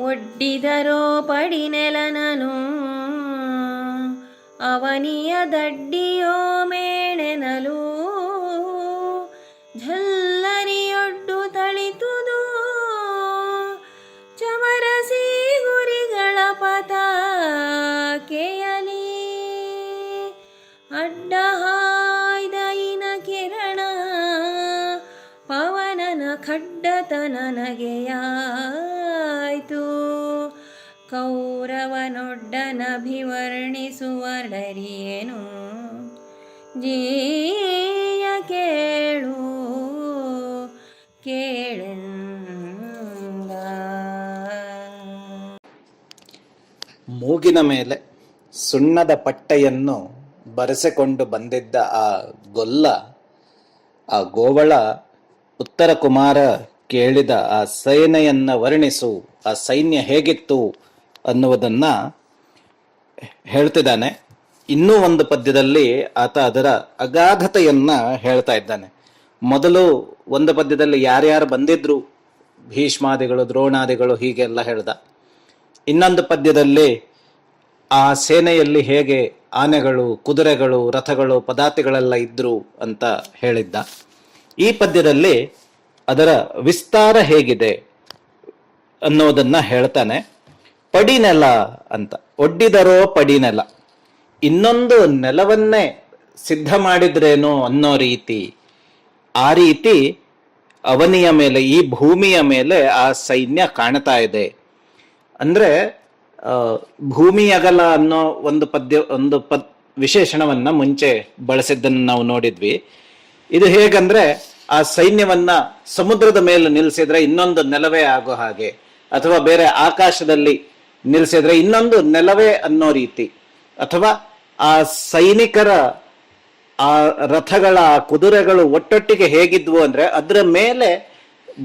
ಒಡ್ಡಿದರೋ ಪಡಿನೆಲನನು ಅವನಿಯ ದಡ್ಡಿಯೋ ಮೇಣೆನಲು ಝಲ್ಲರಿಯೊಡ್ಡು ತಳಿತುದು ಚಮರಸಿ ಗುರಿಗಳ ಪತಾಕೆಯಲಿ ಅಡ್ಡ ಹಾಯ್ದ ಇನ ಕಿರಣ ಪವನನ ಖಡ್ಡತನ ನಗೆಯಾಯ್ತು ಕೌರವನೊಡ್ಡನಭಿವರ್ಣಿಸುವಡರಿಯೇನು ಜೀಯ ಕೇಳು ಕೇಳೆಂದ. ಮೂಗಿನ ಮೇಲೆ ಸುಣ್ಣದ ಪಟ್ಟೆಯನ್ನು ಬರೆಸಿಕೊಂಡು ಬಂದಿದ್ದ ಆ ಗೊಲ್ಲ, ಆ ಗೋವಳ ಉತ್ತರ ಕುಮಾರ ಕೇಳಿದ ಆ ಸೇನೆಯನ್ನ ವರ್ಣಿಸು, ಆ ಸೈನ್ಯ ಹೇಗಿತ್ತು ಅನ್ನುವುದನ್ನ ಹೇಳ್ತಿದ್ದಾನೆ. ಇನ್ನೂ ಒಂದು ಪದ್ಯದಲ್ಲಿ ಆತ ಅದರ ಅಗಾಧತೆಯನ್ನ ಹೇಳ್ತಾ ಇದ್ದಾನೆ. ಮೊದಲು ಒಂದು ಪದ್ಯದಲ್ಲಿ ಯಾರ್ಯಾರು ಬಂದಿದ್ರು, ಭೀಷ್ಮಾದಿಗಳು, ದ್ರೋಣಾದಿಗಳು ಹೀಗೆಲ್ಲ ಹೇಳ್ದ. ಇನ್ನೊಂದು ಪದ್ಯದಲ್ಲಿ ಆ ಸೇನೆಯಲ್ಲಿ ಹೇಗೆ ಆನೆಗಳು, ಕುದುರೆಗಳು, ರಥಗಳು, ಪದಾತಿಗಳೆಲ್ಲ ಇದ್ರು ಅಂತ ಹೇಳಿದ್ದ. ಈ ಪದ್ಯದಲ್ಲಿ ಅದರ ವಿಸ್ತಾರ ಹೇಗಿದೆ ಅನ್ನೋದನ್ನ ಹೇಳ್ತಾನೆ. ಪಡಿನೆಲ ಅಂತ, ಒಡ್ಡಿದರೋ ಪಡಿನೆಲ, ಇನ್ನೊಂದು ನೆಲವನ್ನೇ ಸಿದ್ಧ ಮಾಡಿದ್ರೇನೋ ಅನ್ನೋ ರೀತಿ, ಆ ರೀತಿ ಅವನಿಯ ಮೇಲೆ, ಈ ಭೂಮಿಯ ಮೇಲೆ ಆ ಸೈನ್ಯ ಕಾಣ್ತಾ ಇದೆ. ಅಂದ್ರೆ ಭೂಮಿ ಅಗಲ ಅನ್ನೋ ಒಂದು ವಿಶೇಷಣವನ್ನ ಮುಂಚೆ ಬಳಸಿದ್ದನ್ನು ನಾವು ನೋಡಿದ್ವಿ. ಇದು ಹೇಗಂದ್ರೆ, ಆ ಸೈನ್ಯವನ್ನ ಸಮುದ್ರದ ಮೇಲೆ ನಿಲ್ಲಿಸಿದ್ರೆ ಇನ್ನೊಂದು ನೆಲವೇ ಆಗೋ ಹಾಗೆ, ಅಥವಾ ಬೇರೆ ಆಕಾಶದಲ್ಲಿ ನಿಲ್ಲಿಸಿದ್ರೆ ಇನ್ನೊಂದು ನೆಲವೇ ಅನ್ನೋ ರೀತಿ, ಅಥವಾ ಆ ಸೈನಿಕರ ಆ ರಥಗಳ ಕುದುರೆಗಳು ಒಟ್ಟೊಟ್ಟಿಗೆ ಹೇಗಿದ್ವು ಅಂದ್ರೆ ಅದರ ಮೇಲೆ,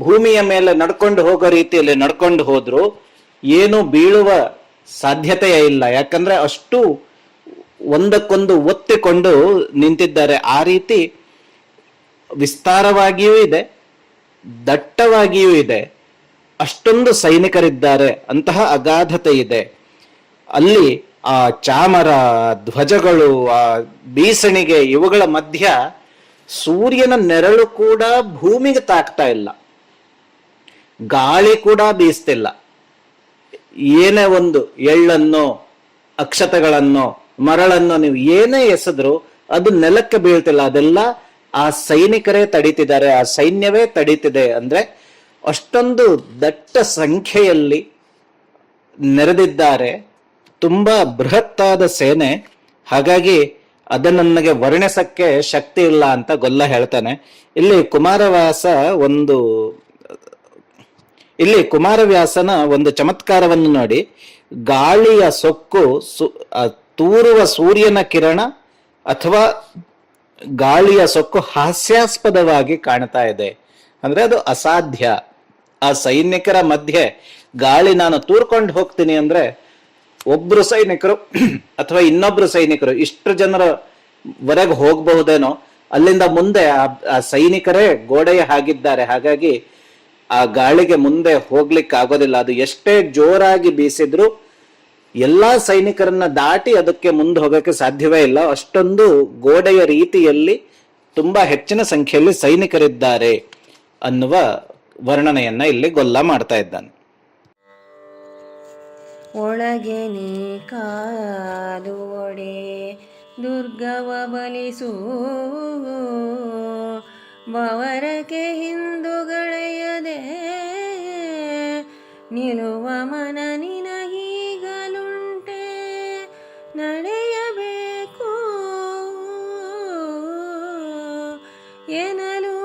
ಭೂಮಿಯ ಮೇಲೆ ನಡ್ಕೊಂಡು ಹೋಗೋ ರೀತಿಯಲ್ಲಿ ನಡ್ಕೊಂಡು ಹೋದ್ರು ಏನು ಬೀಳುವ ಸಾಧ್ಯತೆಯೇ ಇಲ್ಲ. ಯಾಕಂದ್ರೆ ಅಷ್ಟು ಒಂದಕ್ಕೊಂದು ಒತ್ತಿಕೊಂಡು ನಿಂತಿದ್ದಾರೆ. ಆ ರೀತಿ ವಿಸ್ತಾರವಾಗಿಯೂ ಇದೆ, ದಟ್ಟವಾಗಿಯೂ ಇದೆ. ಅಷ್ಟೊಂದು ಸೈನಿಕರಿದ್ದಾರೆ, ಅಂತಹ ಅಗಾಧತೆ ಇದೆ. ಅಲ್ಲಿ ಆ ಚಾಮರ, ಧ್ವಜಗಳು, ಆ ಬೀಸಣಿಗೆ, ಇವುಗಳ ಮಧ್ಯ ಸೂರ್ಯನ ನೆರಳು ಕೂಡ ಭೂಮಿಗೆ ತಾಕ್ತಾ ಇಲ್ಲ, ಗಾಳಿ ಕೂಡ ಬೀಸ್ತಿಲ್ಲ. ಏನೇ ಒಂದು ಎಳ್ಳನ್ನೋ ಅಕ್ಷತೆಗಳನ್ನೋ ಮರಳನ್ನೋ ನೀವು ಏನೇ ಎಸೆದ್ರು ಅದು ನೆಲಕ್ಕೆ ಬೀಳ್ತಿಲ್ಲ. ಅದೆಲ್ಲ ಆ ಸೈನಿಕರೇ ತಡೀತಿದ್ದಾರೆ, ಆ ಸೈನ್ಯವೇ ತಡೀತಿದೆ. ಅಂದ್ರೆ ಅಷ್ಟೊಂದು ದಟ್ಟ ಸಂಖ್ಯೆಯಲ್ಲಿ ನೆರೆದಿದ್ದಾರೆ, ತುಂಬಾ ಬೃಹತ್ತಾದ ಸೇನೆ. ಹಾಗಾಗಿ ಅದನ್ನ ನನಗೆ ವರ್ಣಿಸಕ್ಕೆ ಶಕ್ತಿ ಇಲ್ಲ ಅಂತ ಗೊಲ್ಲ ಹೇಳ್ತಾನೆ. ಇಲ್ಲಿ ಕುಮಾರವ್ಯಾಸನ ಒಂದು ಚಮತ್ಕಾರವನ್ನು ನೋಡಿ, ಗಾಳಿಯ ಸೊಕ್ಕು, ತೂರುವ ಸೂರ್ಯನ ಕಿರಣ ಅಥವಾ ಗಾಳಿಯ ಸೊಕ್ಕು ಹಾಸ್ಯಾಸ್ಪದವಾಗಿ ಕಾಣ್ತಾ ಇದೆ. ಅಂದ್ರೆ ಅದು ಅಸಾಧ್ಯ. ಆ ಸೈನಿಕರ ಮಧ್ಯೆ ಗಾಳಿ ನಾನು ತೂರ್ಕೊಂಡು ಹೋಗ್ತೀನಿ ಅಂದ್ರೆ ಒಬ್ರು ಸೈನಿಕರು ಅಥವಾ ಇನ್ನೊಬ್ರು ಸೈನಿಕರು ಇಷ್ಟು ಜನರ ವರೆಗೆ ಹೋಗಬಹುದೇನೋ, ಅಲ್ಲಿಂದ ಮುಂದೆ ಆ ಸೈನಿಕರೇ ಗೋಡೆಯ ಹಾಗಿದ್ದಾರೆ. ಹಾಗಾಗಿ ಆ ಗಾಳಿಗೆ ಮುಂದೆ ಹೋಗ್ಲಿಕ್ಕೆ ಆಗೋದಿಲ್ಲ. ಅದು ಎಷ್ಟೇ ಜೋರಾಗಿ ಬೀಸಿದ್ರು ಎಲ್ಲಾ ಸೈನಿಕರನ್ನ ದಾಟಿ ಅದಕ್ಕೆ ಮುಂದೆ ಹೋಗಕ್ಕೆ ಸಾಧ್ಯವೇ ಇಲ್ಲ. ಅಷ್ಟೊಂದು ಗೋಡೆಯ ರೀತಿಯಲ್ಲಿ ತುಂಬಾ ಹೆಚ್ಚಿನ ಸಂಖ್ಯೆಯಲ್ಲಿ ಸೈನಿಕರಿದ್ದಾರೆ ಅನ್ನುವ ವರ್ಣನೆಯನ್ನ ಇಲ್ಲಿ ಗೊಲ್ಲ ಮಾಡ್ತಾ ಇದ್ದಾನೆ. ಒಳಗೆ ನೀ ಕಾಲು ಒಡೆ ದುರ್ಗವ ಬಲಿಸು, ಬವರಕ್ಕೆ ಹಿಂದುಗಳೆಯದೆ ನಿಲುವ ಮನ ನಿನಗೀಗಲುಂಟೆ, ನಡೆಯಬೇಕು ಎನಲು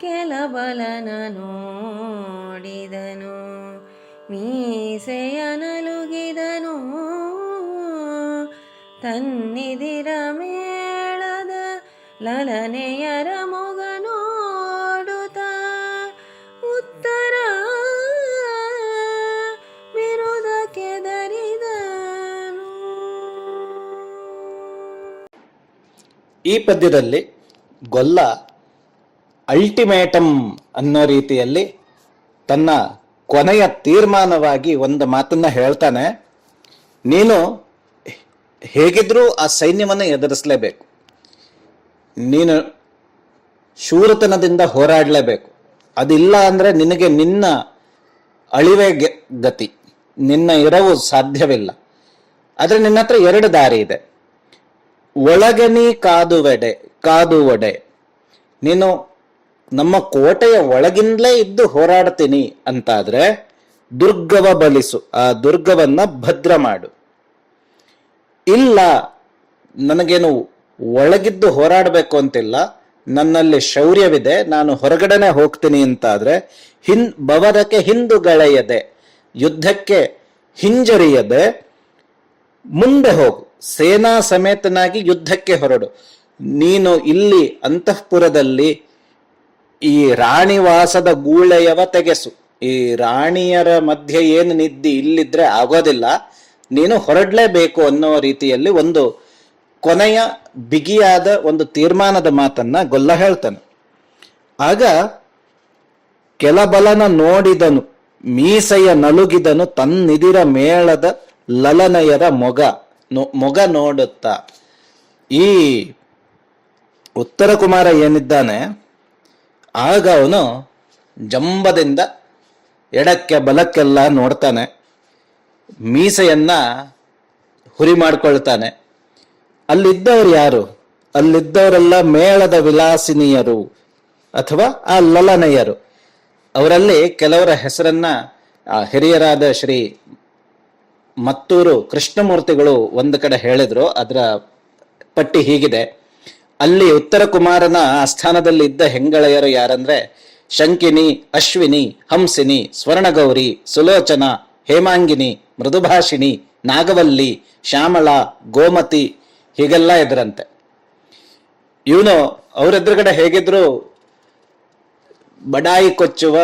ಕೆಲಬಲನ ನೋಡಿದನು, ಮೀಸೆಯ ನಲುಗಿದನು, ತನ್ನಿದಿರ ಮೇಳದ ಲಲನೆಯರ ಮೊಗ ನೋಡುತ್ತ ಉತ್ತರ ಬಿರುದ ಕೆದರಿದನು. ಈ ಪದ್ಯದಲ್ಲಿ ಗೊಲ್ಲ ಅಲ್ಟಿಮೇಟಮ್ ಅನ್ನೋ ರೀತಿಯಲ್ಲಿ ತನ್ನ ಕೊನೆಯ ತೀರ್ಮಾನವಾಗಿ ಒಂದು ಮಾತನ್ನ ಹೇಳ್ತಾನೆ, ನೀನು ಹೇಗಿದ್ರೂ ಆ ಸೈನ್ಯವನ್ನು ಎದುರಿಸಲೇಬೇಕು, ನೀನು ಶೂರತನದಿಂದ ಹೋರಾಡಲೇಬೇಕು. ಅದಿಲ್ಲ ಅಂದ್ರೆ ನಿನಗೆ ನಿನ್ನ ಅಳಿವೆ ಗತಿ, ನಿನ್ನ ಇರವು ಸಾಧ್ಯವಿಲ್ಲ. ಆದ್ರೆ ನಿನ್ನ ಹತ್ರ ಎರಡು ದಾರಿ ಇದೆ. ಒಳಗೆ ನೀ ಕಾದುವಡೆ, ನೀನು ನಮ್ಮ ಕೋಟೆಯ ಒಳಗಿಂದಲೇ ಇದ್ದು ಹೋರಾಡ್ತೀನಿ ಅಂತಾದ್ರೆ ದುರ್ಗವ ಬಲಿಸು, ಆ ದುರ್ಗವನ್ನ ಭದ್ರ ಮಾಡು. ಇಲ್ಲ, ನನಗೇನು ಒಳಗಿದ್ದು ಹೋರಾಡಬೇಕು ಅಂತಿಲ್ಲ, ನನ್ನಲ್ಲಿ ಶೌರ್ಯವಿದೆ, ನಾನು ಹೊರಗಡೆನೆ ಹೋಗ್ತೀನಿ ಅಂತಾದ್ರೆ ಬವರಕ್ಕೆ ಹಿಂದುಗಳೆಯದೆ, ಯುದ್ಧಕ್ಕೆ ಹಿಂಜರಿಯದೆ ಮುಂದೆ ಹೋಗು, ಸೇನಾ ಸಮೇತನಾಗಿ ಯುದ್ಧಕ್ಕೆ ಹೊರಡು. ನೀನು ಇಲ್ಲಿ ಅಂತಃಪುರದಲ್ಲಿ ಈ ರಾಣಿವಾಸದ ಗೂಳೆಯವ ತೆಗೆಸು, ಈ ರಾಣಿಯರ ಮಧ್ಯೆ ಏನು ನಿದ್ದಿ ಇಲ್ಲಿದ್ರೆ ಆಗೋದಿಲ್ಲ, ನೀನು ಹೊರಡ್ಲೇಬೇಕು ಅನ್ನೋ ರೀತಿಯಲ್ಲಿ ಒಂದು ಕೊನೆಯ ಬಿಗಿಯಾದ ಒಂದು ತೀರ್ಮಾನದ ಮಾತನ್ನ ಗೊಲ್ಲ ಹೇಳ್ತಾನೆ. ಆಗ ಕೆಲಬಲನ ನೋಡಿದನು, ಮೀಸೆಯ ನಲುಗಿದನು, ತನ್ನಿದಿರ ಮೇಳದ ಲಲನೆಯರ ಮೊಗ ನೋಡುತ್ತಾ. ಈ ಉತ್ತರ ಕುಮಾರ ಏನಿದ್ದಾನೆ, ಆಗ ಅವನು ಜಂಬದಿಂದ ಎಡಕ್ಕೆ ಬಲಕ್ಕೆಲ್ಲ ನೋಡ್ತಾನೆ, ಮೀಸೆಯನ್ನ ಹುರಿ ಮಾಡ್ಕೊಳ್ತಾನೆ. ಅಲ್ಲಿದ್ದವ್ರು ಯಾರು? ಅಲ್ಲಿದ್ದವರೆಲ್ಲ ಮೇಳದ ವಿಲಾಸಿನಿಯರು ಅಥವಾ ಆ ಲಲನೆಯರು. ಅವರಲ್ಲಿ ಕೆಲವರ ಹೆಸರನ್ನ ಹಿರಿಯರಾದ ಶ್ರೀ ಮತ್ತೂರು ಕೃಷ್ಣಮೂರ್ತಿಗಳು ಒಂದು ಕಡೆ ಹೇಳಿದ್ರು. ಅದರ ಪಟ್ಟಿ ಹೀಗಿದೆ. ಅಲ್ಲಿ ಉತ್ತರ ಕುಮಾರನ ಆಸ್ಥಾನದಲ್ಲಿ ಇದ್ದ ಹೆಂಗಳೆಯರು ಯಾರಂದ್ರೆ ಶಂಕಿನಿ, ಅಶ್ವಿನಿ, ಹಂಸಿನಿ, ಸ್ವರ್ಣಗೌರಿ, ಸುಲೋಚನ, ಹೇಮಾಂಗಿನಿ, ಮೃದುಭಾಷಿಣಿ, ನಾಗವಲ್ಲಿ, ಶ್ಯಾಮಳ, ಗೋಮತಿ ಹೀಗೆಲ್ಲ ಇದ್ರಂತೆ. ಇವನು ಅವರೆದುರುಗಡೆ ಹೇಗಿದ್ರು ಬಡಾಯಿ ಕೊಚ್ಚುವ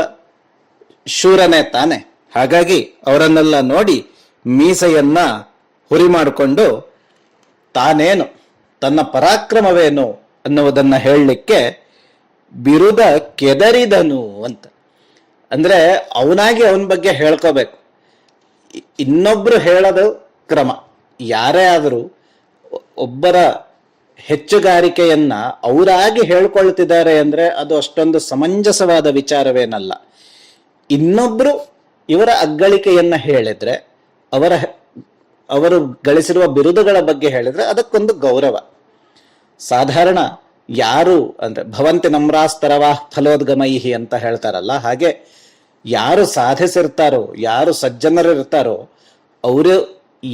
ಶೂರನೇ ತಾನೆ. ಹಾಗಾಗಿ ಅವರನ್ನೆಲ್ಲ ನೋಡಿ ಮೀಸೆಯನ್ನ ಹುರಿ ಮಾಡಿಕೊಂಡು ತಾನೇನು, ತನ್ನ ಪರಾಕ್ರಮವೇನು ಅನ್ನುವುದನ್ನ ಹೇಳಲಿಕ್ಕೆ ಬಿರುದ ಕೆದರಿದನು ಅಂತ. ಅಂದ್ರೆ ಅವನಾಗಿ ಅವನ ಬಗ್ಗೆ ಹೇಳ್ಕೋಬೇಕು. ಇನ್ನೊಬ್ರು ಹೇಳೋದು ಕ್ರಮ. ಯಾರೇ ಆದರೂ ಒಬ್ಬರ ಹೆಚ್ಚುಗಾರಿಕೆಯನ್ನ ಅವರಾಗಿ ಹೇಳ್ಕೊಳ್ತಿದ್ದಾರೆ ಅಂದ್ರೆ ಅದು ಅಷ್ಟೊಂದು ಸಮಂಜಸವಾದ ವಿಚಾರವೇನಲ್ಲ. ಇನ್ನೊಬ್ರು ಇವರ ಅಗ್ಗಳಿಕೆಯನ್ನ ಹೇಳಿದ್ರೆ, ಅವರು ಗಳಿಸಿರುವ ಬಿರುದುಗಳ ಬಗ್ಗೆ ಹೇಳಿದ್ರೆ ಅದಕ್ಕೊಂದು ಗೌರವ. ಸಾಧಾರಣ ಯಾರು ಅಂದ್ರೆ ಭವಂತಿ ನಮ್ರಾಸ್ತರವಾ ಫಲೋದ್ಗಮೈಹಿ ಅಂತ ಹೇಳ್ತಾರಲ್ಲ, ಹಾಗೆ ಯಾರು ಸಾಧಿಸಿರ್ತಾರೋ, ಯಾರು ಸಜ್ಜನರಿರ್ತಾರೋ, ಅವರು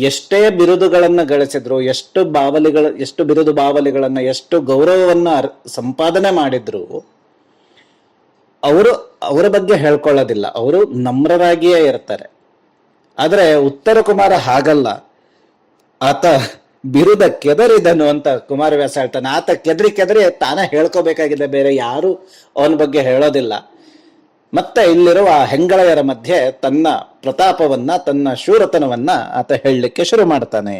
ಎಷ್ಟೇ ಬಿರುದುಗಳನ್ನ ಗಳಿಸಿದ್ರು, ಎಷ್ಟು ಬಿರುದು ಬಾವಲಿಗಳನ್ನ, ಎಷ್ಟು ಗೌರವವನ್ನ ಸಂಪಾದನೆ ಮಾಡಿದ್ರು, ಅವರ ಬಗ್ಗೆ ಹೇಳ್ಕೊಳ್ಳೋದಿಲ್ಲ. ಅವರು ನಮ್ರರಾಗಿಯೇ ಇರ್ತಾರೆ. ಆದ್ರೆ ಉತ್ತರ ಕುಮಾರ ಹಾಗಲ್ಲ. ಆತ ಬಿರುದ ಕೆದರಿದನು ಅಂತ ಕುಮಾರವ್ಯಾಸ ಹೇಳ್ತಾನೆ. ಆತ ಕೆದರಿ ತಾನೇ ಹೇಳ್ಕೋಬೇಕಾಗಿದೆ, ಬೇರೆ ಯಾರು ಅವನ ಬಗ್ಗೆ ಹೇಳೋದಿಲ್ಲ. ಮತ್ತೆ ಇಲ್ಲಿರುವ ಹೆಂಗಳೆಯರ ಮಧ್ಯೆ ತನ್ನ ಪ್ರತಾಪವನ್ನ, ತನ್ನ ಶೂರತನವನ್ನ ಆತ ಹೇಳಲಿಕ್ಕೆ ಶುರು ಮಾಡ್ತಾನೆ.